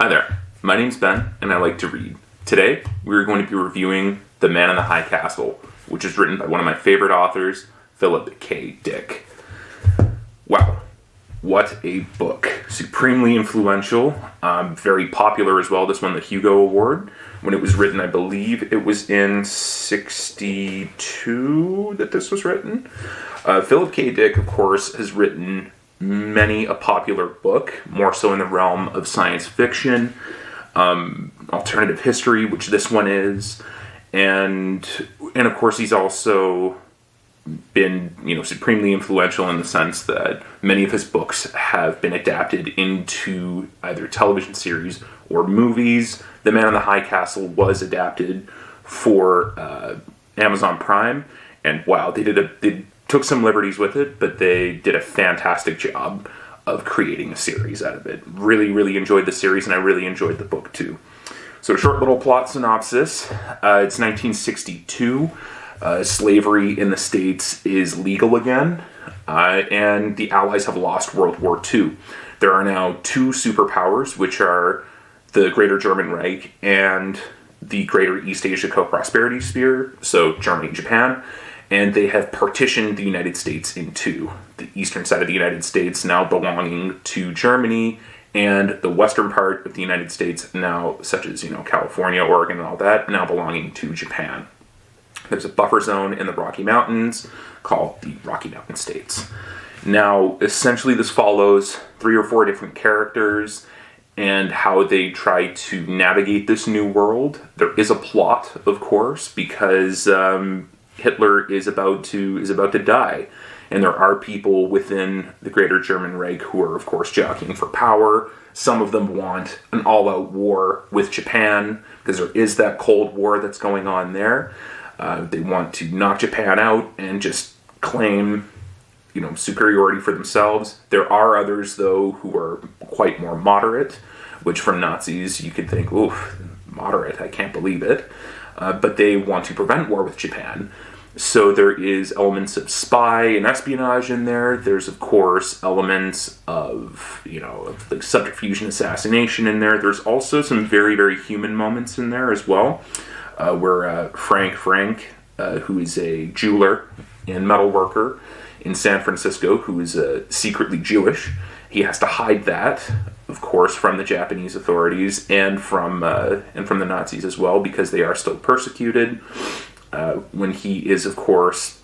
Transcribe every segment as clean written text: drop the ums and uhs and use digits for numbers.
Hi there, my name's Ben, and I like to read. Today, we're going to be reviewing The Man in the High Castle, which is written by one of my favorite authors, Philip K. Dick. Wow, what a book. Supremely influential, very popular as well. This won the Hugo Award. When it was written, I believe it was in 1962 that this was written. Philip K. Dick, of course, has written many a popular book, more so in the realm of science fiction, alternative history, which this one is, and of course he's also been, supremely influential in the sense that many of his books have been adapted into either television series or movies. The Man in the High Castle was adapted for Amazon Prime, and wow, they took some liberties with it, but they did a fantastic job of creating a series out of it. Really, really enjoyed the series, and I really enjoyed the book too. So, a short little plot synopsis. It's 1962. Slavery in the States is legal again, and the Allies have lost World War II. There are now two superpowers, which are the Greater German Reich and the Greater East Asia Co-Prosperity Sphere, so Germany and Japan. And they have partitioned the United States in two. The eastern side of the United States now belonging to Germany, and the western part of the United States now, such as, California, Oregon, and all that, now belonging to Japan. There's a buffer zone in the Rocky Mountains called the Rocky Mountain States. Now, essentially this follows 3 or 4 different characters and how they try to navigate this new world. There is a plot, of course, because Hitler is about to die, and there are people within the Greater German Reich who are, of course, jockeying for power. Some of them want an all-out war with Japan, because there is that Cold War that's going on there. They want to knock Japan out and just claim, superiority for themselves. There are others, though, who are quite more moderate, which from Nazis you could think, oof, moderate, I can't believe it. But they want to prevent war with Japan. So there is elements of spy and espionage in there. There's, of course, elements of, of like subterfuge and assassination in there. There's also some very, very human moments in there as well, where Frank, who is a jeweler and metal worker in San Francisco, who is secretly Jewish, he has to hide that, of course, from the Japanese authorities and from the Nazis as well, because they are still persecuted. When he is, of course,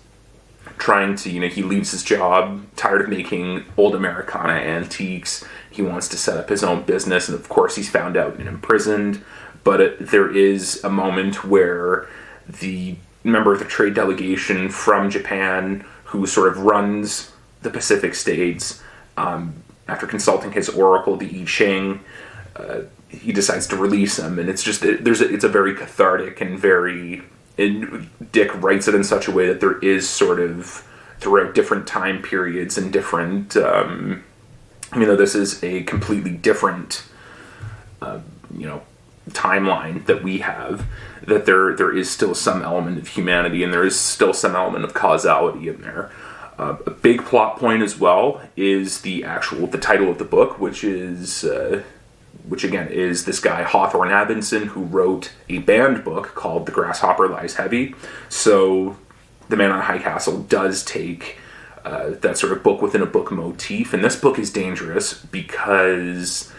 trying to, he leaves his job, tired of making old Americana antiques. He wants to set up his own business, and of course he's found out and imprisoned. But there is a moment where the member of the trade delegation from Japan, who sort of runs the Pacific states, after consulting his oracle, the I Ching, he decides to release him, and it's just it's a very cathartic and Dick writes it in such a way that there is sort of throughout different time periods and different. This is a completely different, timeline that we have. That there is still some element of humanity, and there is still some element of causality in there. A big plot point as well is the title of the book, which again is this guy Hawthorne Adamson, who wrote a banned book called The Grasshopper Lies Heavy. So The Man on the High Castle does take that sort of book within a book motif, and this book is dangerous because,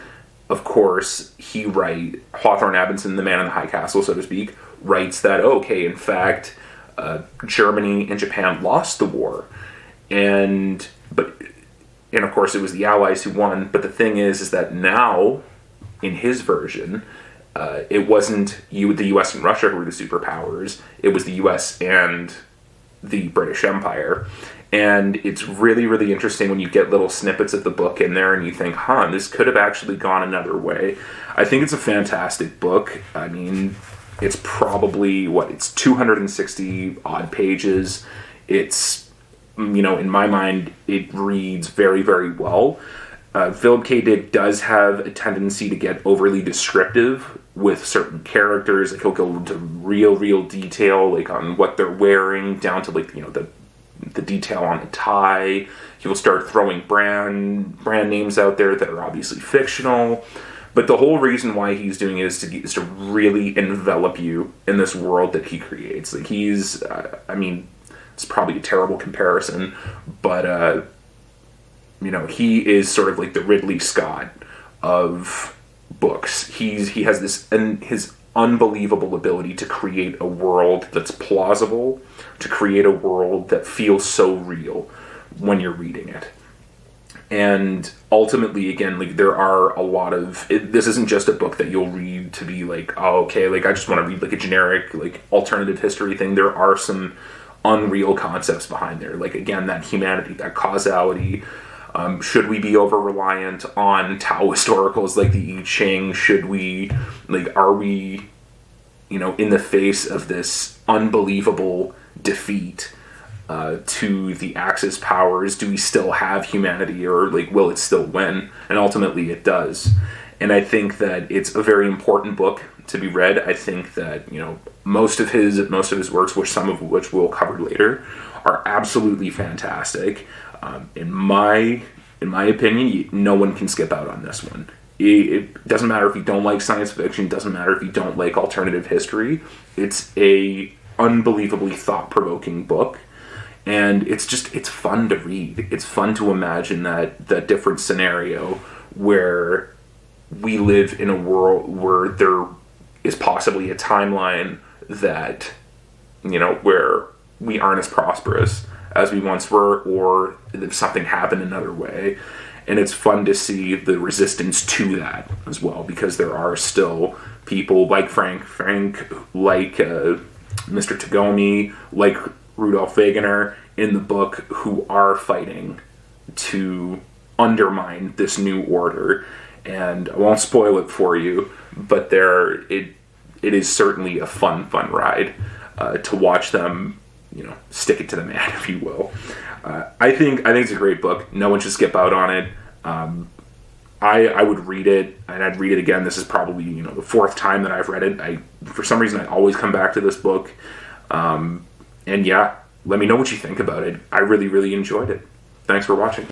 of course, Hawthorne Adamson, the Man in the High Castle, so to speak, writes that, in fact, Germany and Japan lost the war. And of course it was the Allies who won, but the thing is that now, in his version, it wasn't the US and Russia who were the superpowers, it was the US and the British Empire. And it's really, really interesting when you get little snippets of the book in there and you think, this could have actually gone another way. I think it's a fantastic book. I mean, it's probably, it's 260 odd pages. It's, in my mind, it reads very, very well. Philip K. Dick does have a tendency to get overly descriptive with certain characters. Like, he'll go into real detail, like on what they're wearing, down to the detail on the tie. He will start throwing brand names out there that are obviously fictional. But the whole reason why he's doing it is to really envelop you in this world that he creates. Like he's, I mean, it's probably a terrible comparison, but he is sort of like the Ridley Scott of books. He has this, and his unbelievable ability to create a world that's plausible, to create a world that feels so real when you're reading it. And ultimately, again, like there are a lot of this isn't just a book that you'll read to be like, oh, okay, like I just want to read like a generic like alternative history thing. There are some unreal concepts behind there, like again, that humanity, that causality. Should we be over reliant on Taoist oracles like the I Ching? Should we, like, are we, in the face of this unbelievable defeat to the Axis powers, do we still have humanity, or like will it still win? And ultimately it does. And I think that it's a very important book to be read. I think that most of his works, some of which we'll cover later, are absolutely fantastic. In my opinion, no one can skip out on this one. It doesn't matter if you don't like science fiction. It doesn't matter if you don't like alternative history. It's a unbelievably thought-provoking book. And it's fun to read. It's fun to imagine that different scenario where we live in a world where there is possibly a timeline that, where we aren't as prosperous as we once were, or if something happened another way. And it's fun to see the resistance to that as well, because there are still people like Frank, like Mr. Tagomi, like Rudolf Wegener in the book, who are fighting to undermine this new order. And I won't spoil it for you, but it is certainly a fun ride to watch them, stick it to the man, if you will. I think it's a great book. No one should skip out on it. I would read it, and I'd read it again. This is probably the fourth time that I've read it. For some reason I always come back to this book. And yeah, let me know what you think about it. I really, really enjoyed it. Thanks for watching.